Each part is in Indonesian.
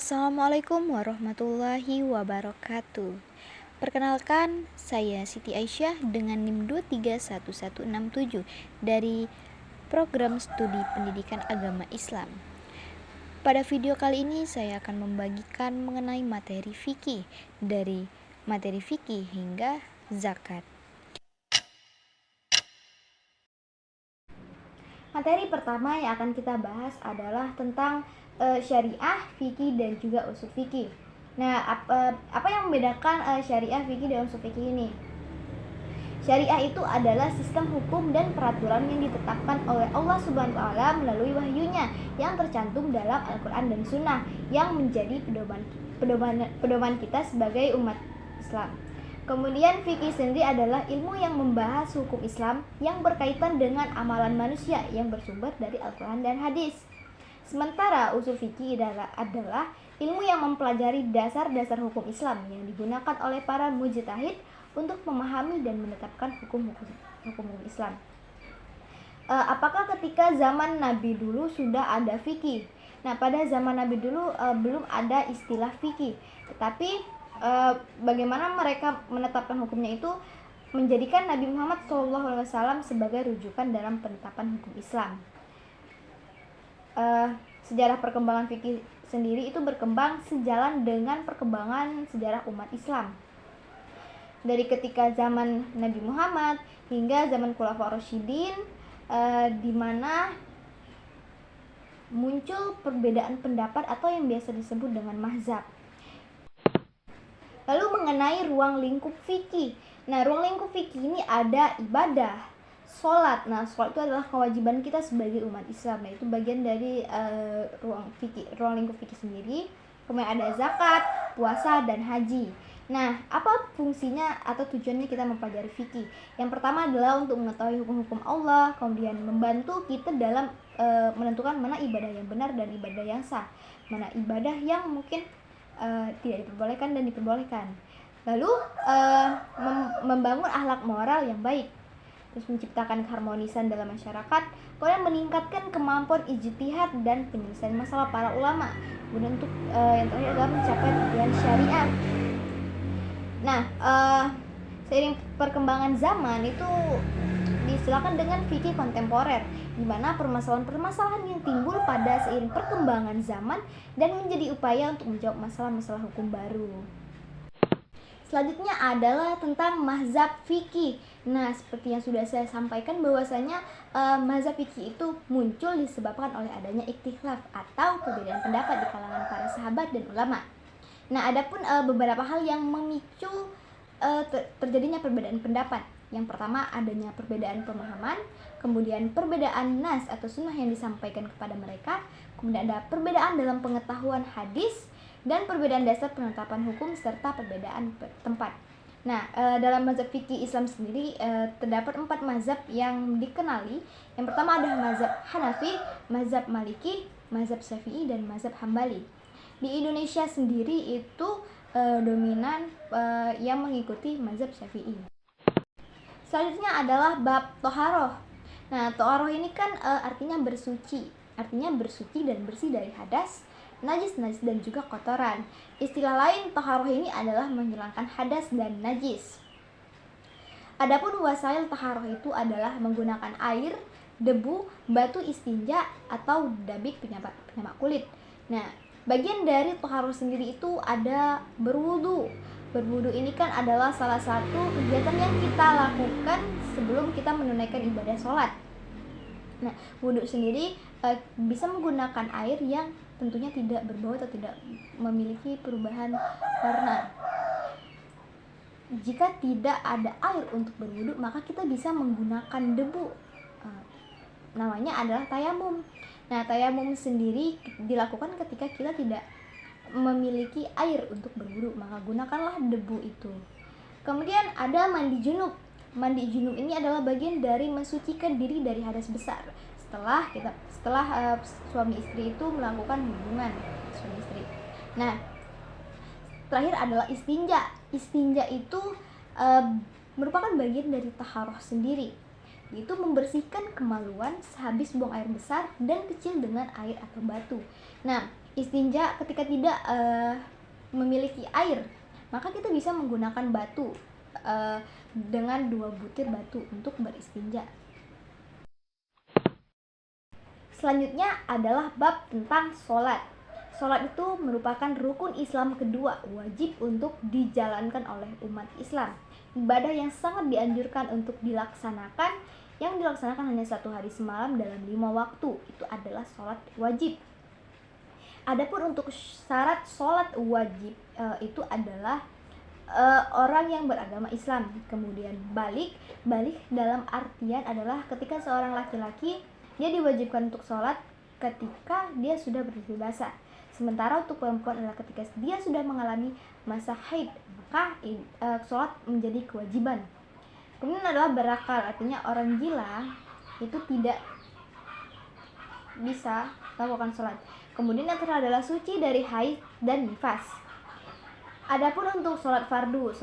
Assalamualaikum warahmatullahi wabarakatuh. Perkenalkan, saya Siti Aisyah dengan NIM 2311167 dari Program Studi Pendidikan Agama Islam. Pada video kali ini saya akan membagikan mengenai materi fikih, dari materi fikih hingga zakat. Materi pertama yang akan kita bahas adalah tentang syariah, fikih, dan juga usul fikih. Nah, apa yang membedakan syariah, fikih, dan usul fikih ini? Syariah itu adalah sistem hukum dan peraturan yang ditetapkan oleh Allah Subhanahu wa Ta'ala melalui wahyunya yang tercantum dalam Al-Quran dan Sunnah yang menjadi pedoman kita sebagai umat Islam. Kemudian fikih sendiri adalah ilmu yang membahas hukum Islam yang berkaitan dengan amalan manusia yang bersumber dari Al-Quran dan hadis. Sementara usul fikih adalah ilmu yang mempelajari dasar-dasar hukum Islam yang digunakan oleh para mujtahid untuk memahami dan menetapkan hukum Islam. Apakah ketika zaman Nabi dulu sudah ada fikih? Nah, pada zaman Nabi dulu belum ada istilah fikih, tetapi bagaimana mereka menetapkan hukumnya itu menjadikan Nabi Muhammad SAW sebagai rujukan dalam penetapan hukum Islam. Sejarah perkembangan fikih sendiri itu berkembang sejalan dengan perkembangan sejarah umat Islam. Dari ketika zaman Nabi Muhammad hingga zaman Khulafaur Rasyidin, di mana muncul perbedaan pendapat atau yang biasa disebut dengan mazhab. Lalu mengenai ruang lingkup fikih. Nah, ruang lingkup fikih ini ada ibadah, sholat. Nah, sholat itu adalah kewajiban kita sebagai umat Islam. Nah, itu bagian dari ruang lingkup fikih sendiri. Kemudian ada zakat, puasa, dan haji. Nah, apa fungsinya atau tujuannya kita mempelajari fikih? Yang pertama adalah untuk mengetahui hukum-hukum Allah, kemudian membantu kita dalam menentukan mana ibadah yang benar dan ibadah yang sah, mana ibadah yang mungkin tidak diperbolehkan dan diperbolehkan. Lalu membangun akhlak moral yang baik, terus menciptakan keharmonisan dalam masyarakat, kemudian meningkatkan kemampuan ijtihad dan penyelesaian masalah para ulama, kemudian untuk yang terakhir adalah mencapai tujuan syariah. Nah, seiring perkembangan zaman itu diistilahkan dengan fikih kontemporer, di mana permasalahan-permasalahan yang timbul pada seiring perkembangan zaman dan menjadi upaya untuk menjawab masalah-masalah hukum baru. Selanjutnya adalah tentang mazhab fikih. Nah, seperti yang sudah saya sampaikan bahwasanya mazhab fikih itu muncul disebabkan oleh adanya ikhtilaf atau perbedaan pendapat di kalangan para sahabat dan ulama. Nah, adapun beberapa hal yang memicu terjadinya perbedaan pendapat. Yang pertama adanya perbedaan pemahaman, kemudian perbedaan nas atau sunnah yang disampaikan kepada mereka, kemudian ada perbedaan dalam pengetahuan hadis, dan perbedaan dasar penetapan hukum serta perbedaan tempat. Nah, dalam mazhab fikih Islam sendiri terdapat 4 mazhab yang dikenali. Yang pertama adalah mazhab Hanafi, mazhab Maliki, mazhab Syafi'i, dan mazhab Hambali. Di Indonesia sendiri itu dominan yang mengikuti mazhab Syafi'i. Selanjutnya adalah bab toharoh. Nah, toharoh ini kan artinya bersuci dan bersih dari hadas, najis dan juga kotoran. Istilah lain toharoh ini adalah menghilangkan hadas dan najis. Adapun wasail toharoh itu adalah menggunakan air, debu, batu istinja, atau dabik penyamak kulit. Nah, bagian dari toharoh sendiri itu ada berwudu. Berwudu ini kan adalah salah satu kegiatan yang kita lakukan sebelum kita menunaikan ibadah sholat. Nah, wudu sendiri bisa menggunakan air yang tentunya tidak berbau atau tidak memiliki perubahan warna. Jika tidak ada air untuk berwudu, maka kita bisa menggunakan debu. Namanya adalah tayamum. Nah, tayamum sendiri dilakukan ketika kita tidak memiliki air untuk berwudu, maka gunakanlah debu itu. Kemudian ada mandi junub. Mandi junub ini adalah bagian dari mensucikan diri dari hadas besar. Setelah suami istri itu melakukan hubungan suami istri. Nah, terakhir adalah istinja. Istinja itu merupakan bagian dari taharah sendiri. yaitu membersihkan kemaluan sehabis buang air besar dan kecil dengan air atau batu. Nah, istinja ketika tidak memiliki air, maka kita bisa menggunakan batu dengan 2 butir batu untuk beristinja. Selanjutnya adalah bab tentang sholat. Sholat itu merupakan rukun Islam kedua wajib untuk dijalankan oleh umat Islam. Ibadah yang sangat dianjurkan untuk dilaksanakan, yang dilaksanakan hanya 1 hari semalam dalam 5 waktu, itu adalah sholat wajib. Adapun untuk syarat sholat wajib itu adalah orang yang beragama Islam, kemudian balik dalam artian adalah ketika seorang laki-laki dia diwajibkan untuk sholat ketika dia sudah berdewasa. Sementara untuk perempuan adalah ketika dia sudah mengalami masa haid, maka sholat menjadi kewajiban. Kemudian adalah berakal, artinya orang gila itu tidak bisa melakukan sholat. Kemudian yang terakhir adalah suci dari haid dan nifas. Adapun untuk sholat fardu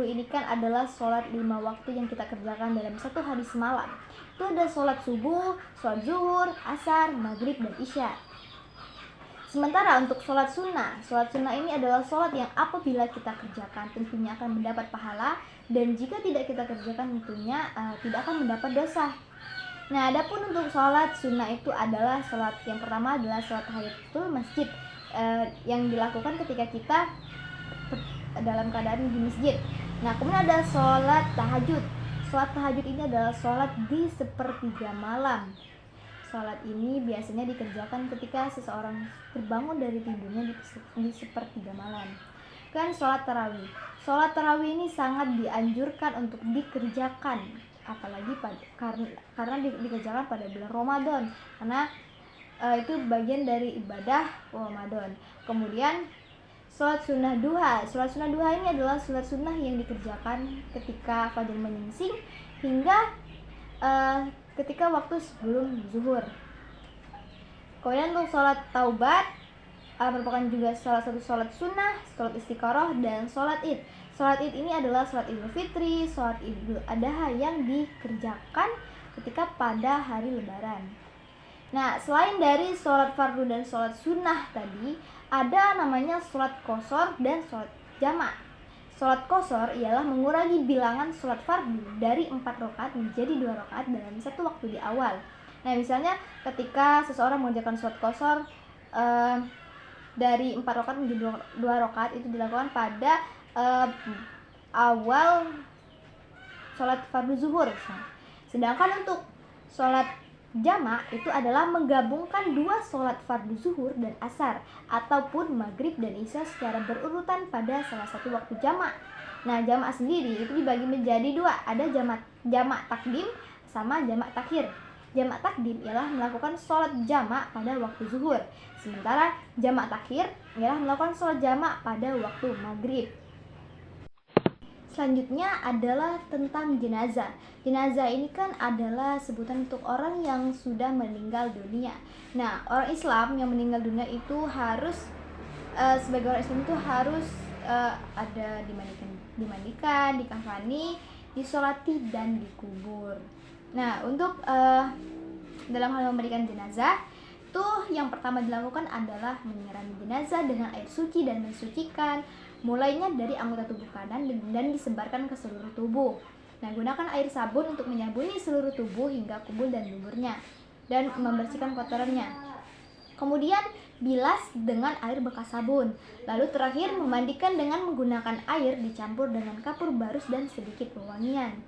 ini kan adalah sholat 5 waktu yang kita kerjakan dalam 1 hari semalam. Itu ada sholat subuh, sholat zuhur, asar, maghrib, dan isya. Sementara untuk sholat sunnah ini adalah sholat yang apabila kita kerjakan tentunya akan mendapat pahala, dan jika tidak kita kerjakan tentunya tidak akan mendapat dosa. Nah, adapun untuk sholat sunnah itu adalah sholat yang pertama adalah sholat tahiyatul masjid yang dilakukan ketika kita dalam keadaan di masjid. Nah, kemudian ada sholat tahajud. Sholat tahajud ini adalah sholat di sepertiga malam. Sholat ini biasanya dikerjakan ketika seseorang terbangun dari tidurnya di sepertiga malam. Kan sholat tarawih. Sholat tarawih ini sangat dianjurkan untuk dikerjakan, apalagi karena dikerjakan pada bulan Ramadan, karena itu bagian dari ibadah Ramadan. Kemudian sholat sunnah duha. Sholat sunnah duha ini adalah sholat sunnah yang dikerjakan ketika fajar menyingsing hingga ketika waktu sebelum zuhur. Kemudian untuk sholat taubat merupakan juga salah satu sholat sunnah, sholat istiqoroh, dan sholat id. Sholat id ini adalah sholat idul fitri, sholat idul adha yang dikerjakan ketika pada hari lebaran. Nah, selain dari sholat fardu dan sholat sunnah tadi, ada namanya sholat qashar dan sholat jamak. Sholat qashar ialah mengurangi bilangan sholat fardu dari 4 rakaat menjadi 2 rakaat dalam 1 waktu di awal. Nah, misalnya ketika seseorang mengerjakan sholat qashar dari 4 rakaat menjadi 2 rakaat, itu dilakukan pada awal sholat fardu zuhur. Sedangkan untuk sholat jamak itu adalah menggabungkan 2 sholat fardu zuhur dan asar ataupun maghrib dan isya secara berurutan pada salah satu waktu jamak. Nah, jamak sendiri itu dibagi menjadi 2, ada jamak takdim sama jamak takhir. Jamak takdim ialah melakukan sholat jamak pada waktu zuhur, sementara jamak takhir ialah melakukan sholat jamak pada waktu maghrib. Selanjutnya adalah tentang jenazah. Jenazah ini kan adalah sebutan untuk orang yang sudah meninggal dunia. Nah, orang Islam yang meninggal dunia itu harus sebagai orang Islam itu harus ada dimandikan, dikafani, disolati, dan dikubur. Nah, untuk dalam hal memandikan jenazah tuh yang pertama dilakukan adalah menyirami jenazah dengan air suci dan mensucikan, mulainya dari anggota tubuh kanan dan disebarkan ke seluruh tubuh. Nah, gunakan air sabun untuk menyabuni seluruh tubuh hingga kubul dan duburnya dan membersihkan kotorannya. Kemudian bilas dengan air bekas sabun. Lalu terakhir memandikan dengan menggunakan air dicampur dengan kapur barus dan sedikit wewangian.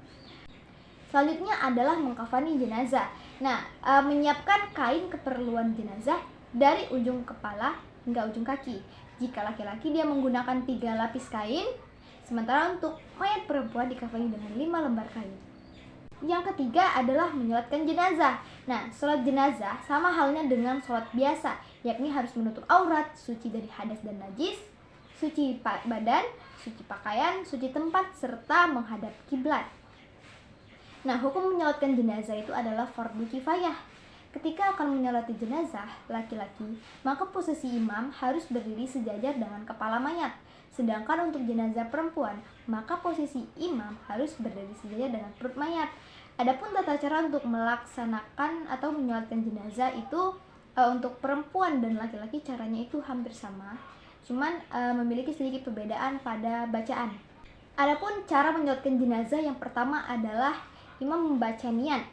Selanjutnya adalah mengkafani jenazah. Nah, menyiapkan kain keperluan jenazah dari ujung kepala hingga ujung kaki. Jika laki-laki dia menggunakan 3 lapis kain, sementara untuk mayat perempuan dikafani dengan 5 lembar kain. Yang ketiga adalah menyolatkan jenazah. Nah, sholat jenazah sama halnya dengan sholat biasa, yakni harus menutup aurat, suci dari hadas dan najis, suci badan, suci pakaian, suci tempat, serta menghadap kiblat. Nah, hukum menyolatkan jenazah itu adalah fardu kifayah. Ketika akan menyolati jenazah laki-laki, maka posisi imam harus berdiri sejajar dengan kepala mayat. Sedangkan untuk jenazah perempuan, maka posisi imam harus berdiri sejajar dengan perut mayat. Adapun tata cara untuk melaksanakan atau menyolatkan jenazah itu untuk perempuan dan laki-laki caranya itu hampir sama, cuman memiliki sedikit perbedaan pada bacaan. Adapun cara menyolatkan jenazah yang pertama adalah imam membaca niat.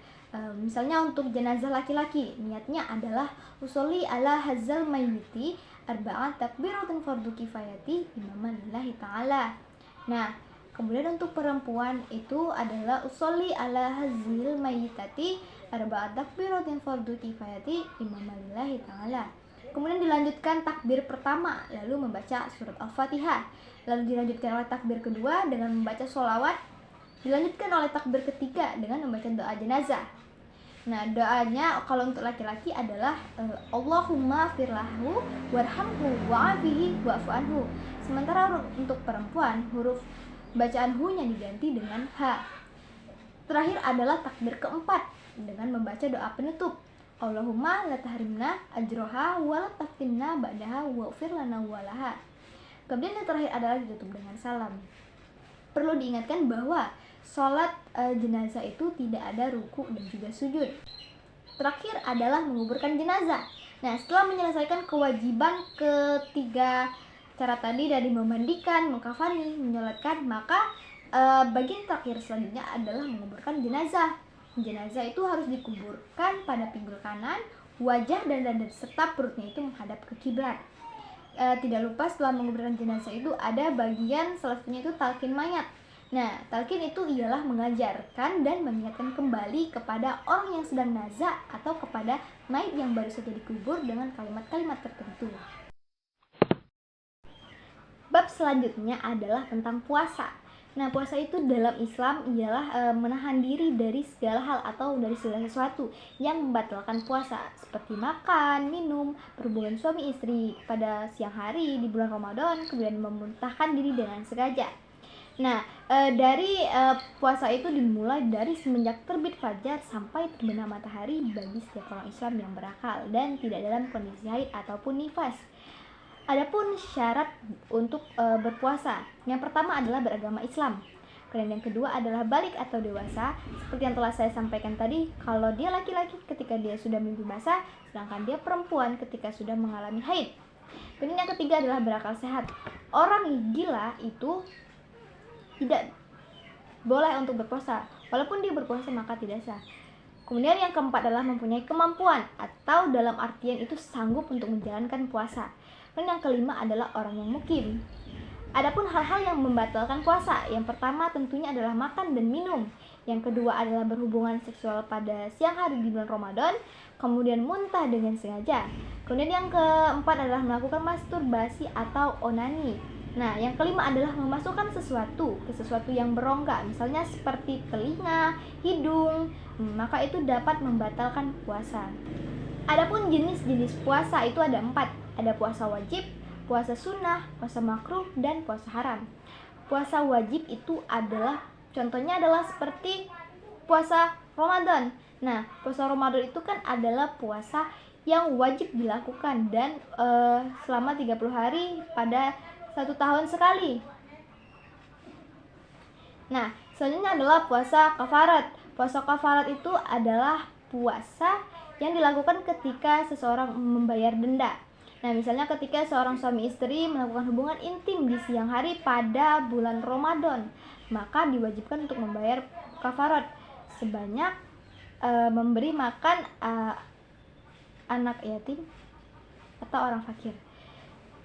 Misalnya untuk jenazah laki-laki, niatnya adalah usolli ala hazal mayyiti arba'at takbiratin fardu kifayati imaman lillahi ta'ala. Nah, kemudian untuk perempuan itu adalah usolli ala hazil mayyitati arba'at takbiratin fardu kifayati imaman lillahi ta'ala. Kemudian dilanjutkan takbir pertama, lalu membaca surat Al-Fatihah. Lalu dilanjutkan oleh takbir kedua dengan membaca sholawat. Dilanjutkan oleh takbir ketiga dengan membaca doa jenazah. Nah, doanya kalau untuk laki-laki adalah Allahumma firlahu warhamhu wa'afihi wa'fu anhu. Sementara untuk perempuan, huruf bacaan hu-nya diganti dengan ha. Terakhir adalah takbir keempat dengan membaca doa penutup. Allahumma la tahrimna ajroha wa la taftinna ba'daha wa'fir lana walaha. Kemudian yang terakhir adalah ditutup dengan salam. Perlu diingatkan bahwa sholat jenazah itu tidak ada ruku dan juga sujud. Terakhir adalah menguburkan jenazah. Nah, setelah menyelesaikan kewajiban ketiga cara tadi dari memandikan, mengkafani, menyolatkan, maka bagian terakhir selanjutnya adalah menguburkan jenazah. Jenazah itu harus dikuburkan pada pinggul kanan, wajah dan dada serta perutnya itu menghadap ke kiblat. Tidak lupa setelah menguburkan jenazah itu ada bagian selanjutnya itu talqin mayat. Nah, talqin itu ialah mengajarkan dan mengingatkan kembali kepada orang yang sedang nazak atau kepada mayit yang baru saja dikubur dengan kalimat-kalimat tertentu. Bab selanjutnya adalah tentang puasa. Nah, puasa itu dalam Islam ialah menahan diri dari segala hal atau dari segala sesuatu yang membatalkan puasa, seperti makan, minum, berhubungan suami istri pada siang hari di bulan Ramadan, kemudian memuntahkan diri dengan sengaja. Nah, dari puasa itu dimulai dari semenjak terbit fajar sampai terbenam matahari bagi setiap orang Islam yang berakal dan tidak dalam kondisi haid ataupun nifas. Adapun syarat untuk berpuasa, yang pertama adalah beragama Islam. Kemudian yang kedua adalah balik atau dewasa. Seperti yang telah saya sampaikan tadi, kalau dia laki-laki ketika dia sudah mimpi basah, sedangkan dia perempuan ketika sudah mengalami haid. Kemudian yang ketiga adalah berakal sehat. Orang gila itu tidak boleh untuk berpuasa, walaupun dia berpuasa maka tidak sah. Kemudian yang keempat adalah mempunyai kemampuan atau dalam artian itu sanggup untuk menjalankan puasa. Dan yang kelima adalah orang yang mukim. Adapun hal-hal yang membatalkan puasa, yang pertama tentunya adalah makan dan minum. Yang kedua adalah berhubungan seksual pada siang hari di bulan Ramadan, kemudian muntah dengan sengaja. Kemudian yang keempat adalah melakukan masturbasi atau onani. Nah, yang kelima adalah memasukkan sesuatu ke sesuatu yang berongga, misalnya seperti telinga, hidung, maka itu dapat membatalkan puasa. Adapun jenis-jenis puasa itu ada 4. Ada puasa wajib, puasa sunnah, puasa makruh, dan puasa haram. Puasa wajib itu adalah, contohnya adalah seperti puasa Ramadan. Nah, puasa Ramadan itu kan adalah puasa yang wajib dilakukan dan selama 30 hari pada 1 tahun sekali. Nah, selanjutnya adalah puasa kafarat. Puasa kafarat itu adalah puasa yang dilakukan ketika seseorang membayar denda. Nah, misalnya ketika seorang suami istri melakukan hubungan intim di siang hari pada bulan Ramadan, maka diwajibkan untuk membayar kafarat sebanyak memberi makan anak yatim atau orang fakir.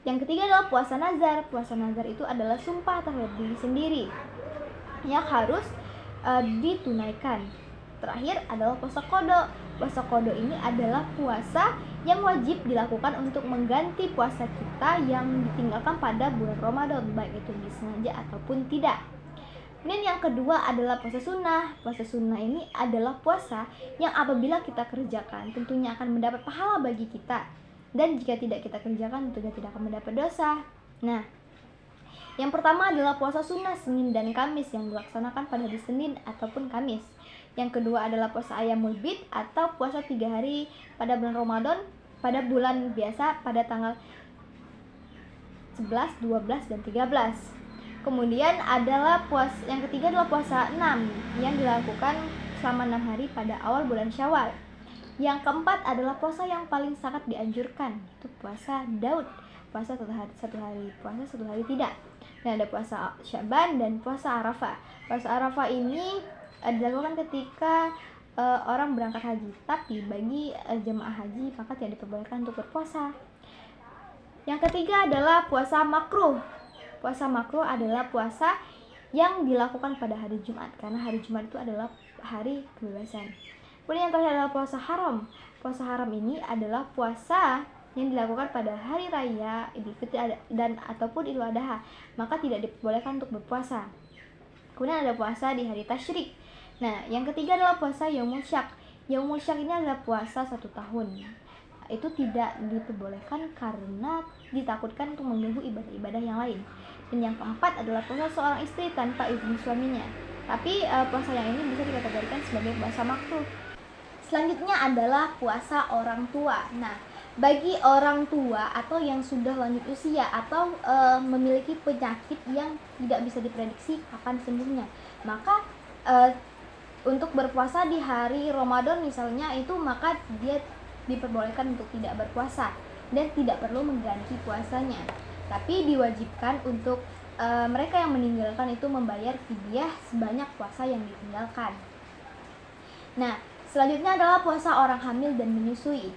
Yang ketiga adalah puasa nazar. Puasa nazar itu adalah sumpah terhadap diri sendiri yang harus ditunaikan. Terakhir adalah puasa qada. Puasa qada ini adalah puasa yang wajib dilakukan untuk mengganti puasa kita yang ditinggalkan pada bulan Ramadan, baik itu disengaja ataupun tidak. Kemudian yang kedua adalah puasa sunnah. Puasa sunnah ini adalah puasa yang apabila kita kerjakan tentunya akan mendapat pahala bagi kita, dan jika tidak kita kerjakan tentunya tidak akan mendapat dosa. Nah, yang pertama adalah puasa sunnah Senin dan Kamis yang dilaksanakan pada hari Senin ataupun Kamis. Yang kedua adalah puasa Ayyamul Bid atau puasa 3 hari pada bulan Ramadan pada bulan biasa pada tanggal 11, 12, dan 13. Kemudian adalah yang ketiga adalah puasa 6 yang dilakukan selama 6 hari pada awal bulan Syawal. Yang keempat adalah puasa yang paling sangat dianjurkan, itu puasa Daud, puasa satu hari, puasa satu hari tidak. Dan ada puasa Syaban dan puasa Arafah. Puasa Arafah ini dilakukan ketika orang berangkat haji, tapi bagi jemaah haji maka tidak diperbolehkan untuk berpuasa. Yang ketiga adalah puasa makruh. Puasa makruh adalah puasa yang dilakukan pada hari Jumat, karena hari Jumat itu adalah hari kebebasan. Kemudian yang terakhir adalah puasa haram. Puasa haram ini adalah puasa yang dilakukan pada hari raya Idul Fitri dan ataupun Idul Adha, maka tidak diperbolehkan untuk berpuasa. Kemudian ada puasa di hari tasyrik. Nah, yang ketiga adalah puasa Yaumul Syak. Yaumul Syak ini adalah puasa 1 tahun. Itu tidak diperbolehkan karena ditakutkan untuk mengganggu ibadah-ibadah yang lain. Dan yang keempat adalah puasa seorang istri tanpa izin suaminya. Tapi puasa yang ini bisa dikategorikan sebagai puasa makruh. Selanjutnya adalah puasa orang tua. Nah, bagi orang tua atau yang sudah lanjut usia atau memiliki penyakit yang tidak bisa diprediksi kapan sembuhnya, maka untuk berpuasa di hari Ramadan misalnya itu, maka dia diperbolehkan untuk tidak berpuasa dan tidak perlu mengganti puasanya. Tapi diwajibkan untuk mereka yang meninggalkan itu membayar fidyah sebanyak puasa yang ditinggalkan. Nah, selanjutnya adalah puasa orang hamil dan menyusui.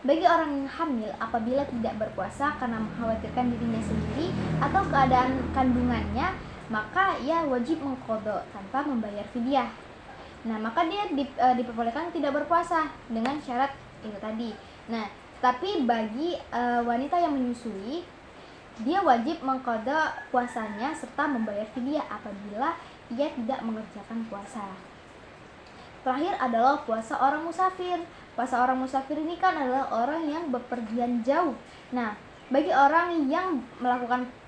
Bagi orang yang hamil, apabila tidak berpuasa karena mengkhawatirkan dirinya sendiri atau keadaan kandungannya, maka ia wajib mengqadha tanpa membayar fidyah. Nah, maka dia diperbolehkan tidak berpuasa dengan syarat itu tadi. Nah, tapi bagi wanita yang menyusui, dia wajib mengqadha puasanya serta membayar fidyah apabila ia tidak mengerjakan puasa. Terakhir adalah puasa orang musafir. Puasa orang musafir ini kan adalah orang yang bepergian jauh. Nah, bagi orang yang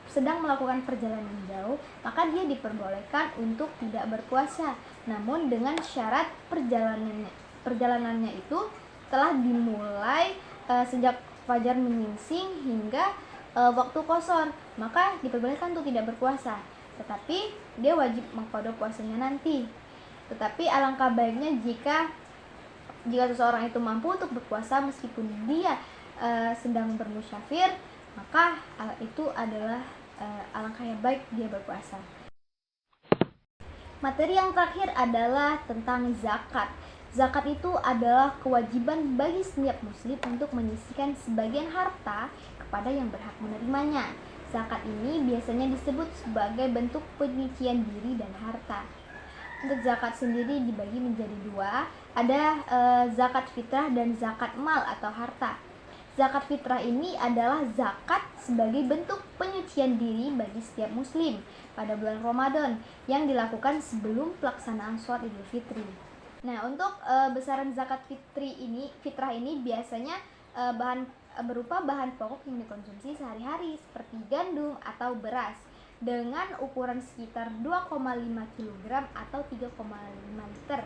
sedang melakukan perjalanan jauh, maka dia diperbolehkan untuk tidak berpuasa. Namun dengan syarat perjalanannya itu telah dimulai sejak fajar menyingsing hingga waktu qashar, maka diperbolehkan untuk tidak berpuasa. Tetapi dia wajib mengqadha puasanya nanti. Tetapi alangkah baiknya jika seseorang itu mampu untuk berpuasa meskipun dia sedang bermusafir, maka itu adalah alangkah yang baik dia berpuasa. Materi yang terakhir adalah tentang zakat. Zakat itu adalah kewajiban bagi setiap muslim untuk menyisihkan sebagian harta kepada yang berhak menerimanya. Zakat ini biasanya disebut sebagai bentuk penyucian diri dan harta. Untuk zakat sendiri dibagi menjadi 2, ada zakat fitrah dan zakat mal atau harta. Zakat fitrah ini adalah zakat sebagai bentuk penyucian diri bagi setiap muslim pada bulan Ramadan yang dilakukan sebelum pelaksanaan sholat Idul Fitri. Nah, untuk besaran zakat fitrah ini biasanya berupa bahan pokok yang dikonsumsi sehari-hari seperti gandum atau beras dengan ukuran sekitar 2,5 kg atau 3,5 liter.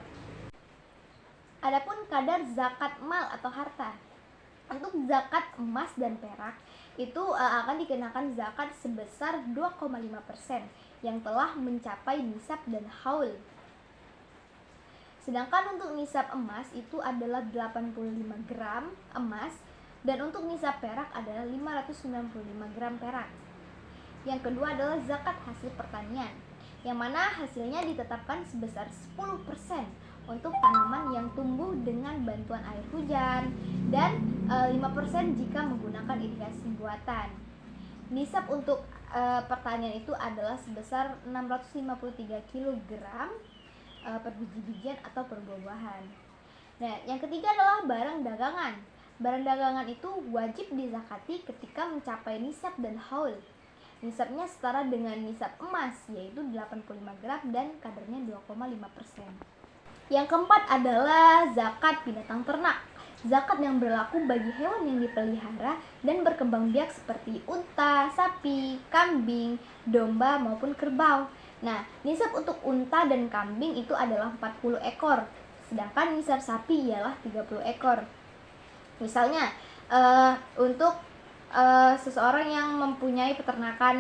Adapun kadar zakat mal atau harta. Untuk zakat emas dan perak itu akan dikenakan zakat sebesar 2,5% yang telah mencapai nisab dan haul. Sedangkan untuk nisab emas itu adalah 85 gram emas dan untuk nisab perak adalah 595 gram perak. Yang kedua adalah zakat hasil pertanian, yang mana hasilnya ditetapkan sebesar 10% untuk tanaman yang tumbuh dengan bantuan air hujan dan 5% jika menggunakan irigasi buatan. Nisab untuk pertanian itu adalah sebesar 653 kg per biji-bijian atau per buah-buahan. Nah, yang ketiga adalah barang dagangan. Barang dagangan itu wajib dizakati ketika mencapai nisab dan haul. Nisabnya setara dengan nisab emas, yaitu 85 gram dan kadarnya 2,5%. Yang keempat adalah zakat binatang ternak. Zakat yang berlaku bagi hewan yang dipelihara dan berkembang biak seperti unta, sapi, kambing, domba maupun kerbau. Nah, nisab untuk unta dan kambing itu adalah 40 ekor, sedangkan nisab sapi ialah 30 ekor. Misalnya, untuk seseorang yang mempunyai peternakan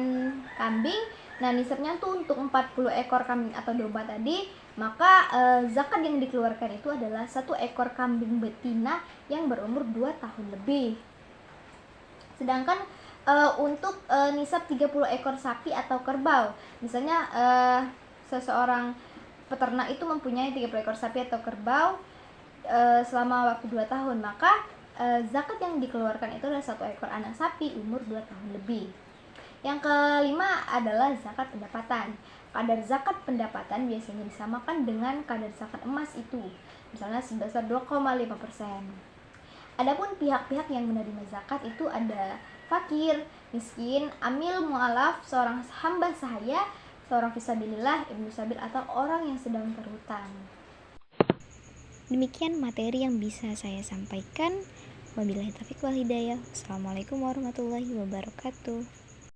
kambing, Nah, nisabnya tuh untuk 40 ekor kambing atau domba tadi, maka zakat yang dikeluarkan itu adalah 1 ekor kambing betina yang berumur 2 tahun lebih. Sedangkan untuk nisab 30 ekor sapi atau kerbau, misalnya seseorang peternak itu mempunyai 30 ekor sapi atau kerbau selama waktu 2 tahun, maka zakat yang dikeluarkan itu adalah 1 ekor anak sapi umur 2 tahun lebih. Yang kelima adalah zakat pendapatan. Kadar zakat pendapatan biasanya disamakan dengan kadar zakat emas itu, misalnya sebesar 2,5%. Adapun pihak-pihak yang menerima zakat itu ada fakir, miskin, amil mu'alaf, seorang hamba sahaya, seorang fisabilillah, ibnu sabil, atau orang yang sedang berhutang. Demikian materi yang bisa saya sampaikan. Wabillahi taufiq wal hidayah. Assalamualaikum warahmatullahi wabarakatuh.